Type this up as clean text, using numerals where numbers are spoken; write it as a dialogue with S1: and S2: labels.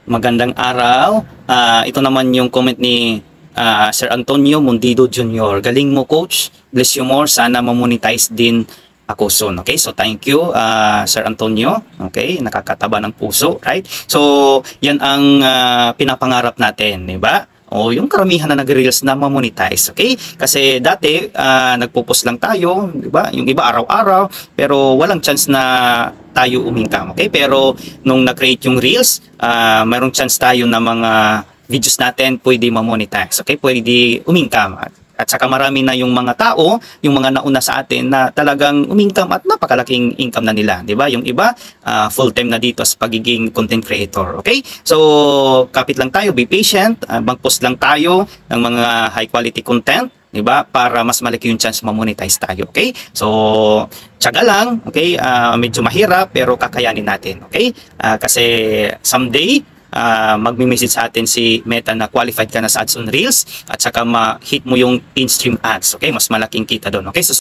S1: Magandang araw. Ito naman yung comment ni Sir Antonio Mundido Jr. Galing mo, coach. Bless you more. Sana mamonetize din ako soon. Okay? So thank you, Sir Antonio. Okay? Nakakataba ng puso, right? So yan ang pinapangarap natin, di ba? O yung karamihan na nag-reels na ma-monetize, okay? Kasi dati nagpo-post lang tayo, di ba? Yung iba araw-araw, pero walang chance na tayo umingkam, okay? Pero nung na-create yung reels, mayroong chance tayo na mga videos natin pwede ma-monetize, okay? Pwede umingkam. At saka marami na yung mga tao, yung mga nauna sa atin na talagang umingkam at napakalaking income na nila, di ba? Yung iba, full-time na dito sa pagiging content creator, okay? So, kapit lang tayo, be patient, mag-post lang tayo ng mga high-quality content, di ba? Para mas malaki yung chance ma-monetize tayo, okay? So, tiyaga lang, okay? Medyo mahirap, pero kakayanin natin, okay? Kasi someday, magme-message sa atin si Meta na qualified ka na sa ads on Reels at saka ma-hit mo yung in-stream ads, okay? Mas malaking kita doon, okay? So,